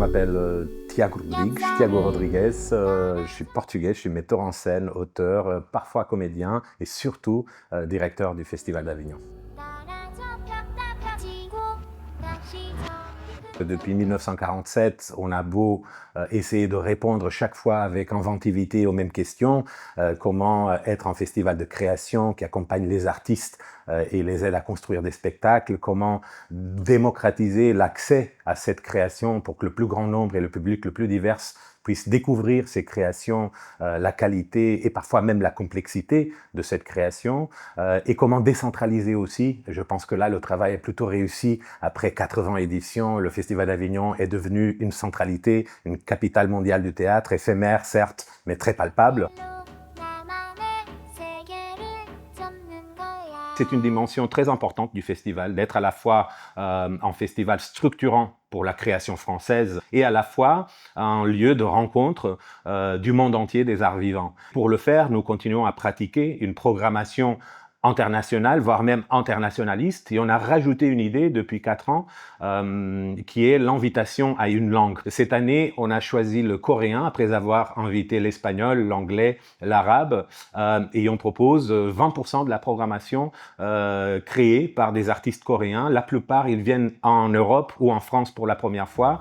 m'appelle Tiago Rodrigues, je suis portugais, je suis metteur en scène, auteur, parfois comédien et surtout directeur du Festival d'Avignon. Depuis 1947, on a beau essayer de répondre chaque fois avec inventivité aux mêmes questions, comment être un festival de création qui accompagne les artistes et les aide à construire des spectacles, comment démocratiser l'accès à cette création pour que le plus grand nombre et le public le plus divers puissent découvrir ces créations, la qualité et parfois même la complexité de cette création, et comment décentraliser aussi. Je pense que là, le travail est plutôt réussi. Après 80 éditions, le Festival d'Avignon est devenu une centralité, une capitale mondiale du théâtre, éphémère certes, mais très palpable. C'est une dimension très importante du festival, d'être à la fois un festival structurant pour la création française et à la fois un lieu de rencontre du monde entier des arts vivants. Pour le faire, nous continuons à pratiquer une programmation internationale, voire même internationaliste, et on a rajouté une idée depuis 4 ans qui est l'invitation à une langue. Cette année, on a choisi le coréen après avoir invité l'espagnol, l'anglais, l'arabe, et on propose 20% de la programmation créée par des artistes coréens. La plupart, ils viennent en Europe ou en France pour la première fois.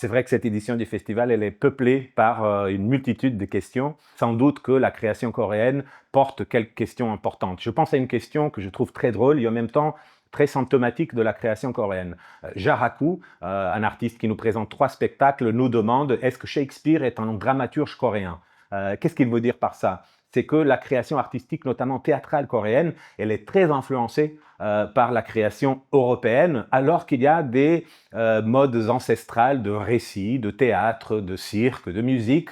C'est vrai que cette édition du festival, elle est peuplée par une multitude de questions. Sans doute que la création coréenne porte quelques questions importantes. Je pense à une question que je trouve très drôle et en même temps très symptomatique de la création coréenne. Jaraku, un artiste qui nous présente 3 spectacles, nous demande « Est-ce que Shakespeare est un dramaturge coréen ?» Qu'est-ce qu'il veut dire par ça ? C'est que la création artistique, notamment théâtrale coréenne, elle est très influencée par la création européenne, alors qu'il y a des modes ancestrales de récits, de théâtre, de cirque, de musique,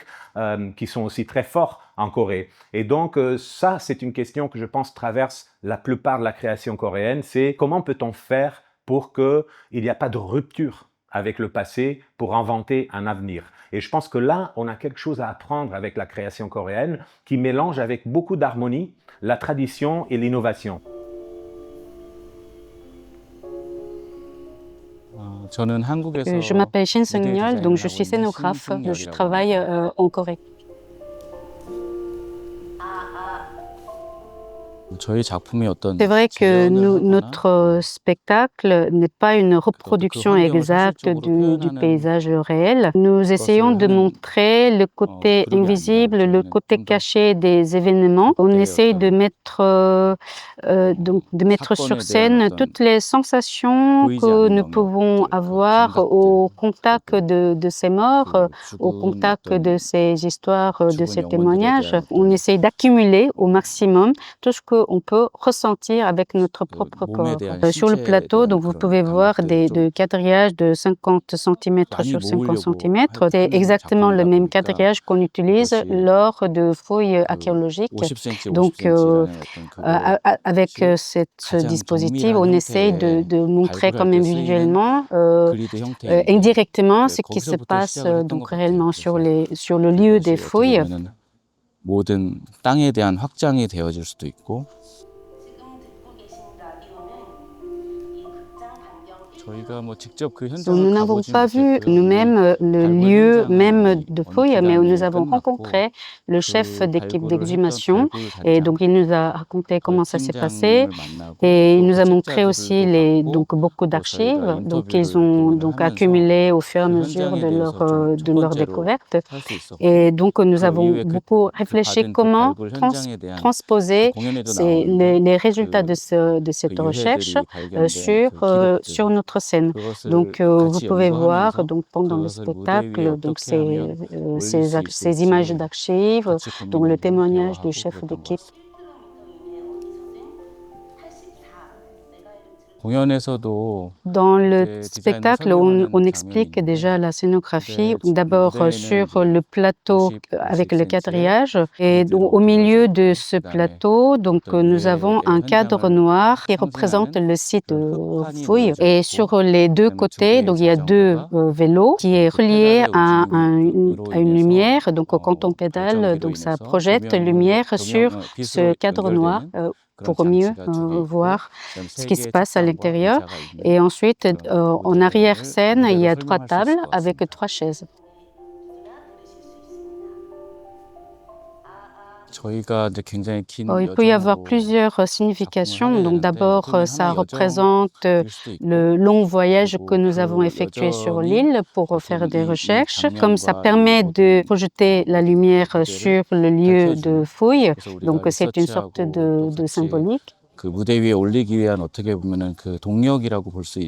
qui sont aussi très forts en Corée. Et donc ça, c'est une question que je pense traverse la plupart de la création coréenne, c'est comment peut-on faire pour qu'il n'y ait pas de rupture avec le passé pour inventer un avenir. Et je pense que là, on a quelque chose à apprendre avec la création coréenne qui mélange avec beaucoup d'harmonie la tradition et l'innovation. Je m'appelle Shin Seung-yeol, donc je suis scénographe, je travaille en Corée. C'est vrai que notre spectacle n'est pas une reproduction exacte du paysage réel. Nous essayons de montrer le côté invisible, le côté caché des événements. On essaye de mettre sur scène toutes les sensations que nous pouvons avoir au contact de ces morts, au contact de ces histoires, de ces témoignages. On essaye d'accumuler au maximum tout ce qu'on peut ressentir avec notre propre corps. Sur le plateau, donc vous pouvez voir des quadrillages de 50 cm sur 50 cm. C'est exactement le même quadrillage qu'on utilise lors de fouilles archéologiques. Donc, avec ce dispositif, on essaye de montrer quand même visuellement, indirectement, ce qui se passe donc réellement sur le lieu des fouilles. 모든 땅에 대한 확장이 되어질 수도 있고 Nous n'avons pas vu nous-mêmes le lieu même de fouille, mais nous avons rencontré le chef d'équipe d'exhumation et donc il nous a raconté comment ça s'est passé et il nous a montré aussi beaucoup d'archives donc ils ont donc accumulé au fur et à mesure de leur découverte et donc nous avons beaucoup réfléchi comment transposer les résultats de cette recherche sur notre scène. Donc, vous pouvez voir donc, pendant le spectacle donc, ces images d'archives, donc le témoignage du chef d'équipe. Dans le spectacle, on explique déjà la scénographie, d'abord sur le plateau avec le quadrillage. Et donc, au milieu de ce plateau, donc, nous avons un cadre noir qui représente le site de fouille. Et sur les 2 côtés, donc, il y a 2 vélos qui est relié à une lumière. Donc, quand on pédale, donc, ça projette lumière sur ce cadre noir. pour mieux voir ce qui se passe à l'intérieur. Et ensuite, en arrière-scène, il y a 3 tables avec 3 chaises. Il peut y avoir plusieurs significations. Donc d'abord, ça représente le long voyage que nous avons effectué sur l'île pour faire des recherches. Comme ça permet de projeter la lumière sur le lieu de fouille, donc c'est une sorte de symbolique. 그 무대 위에 올리기 위한 어떻게 보면은 그 동력이라고 볼 수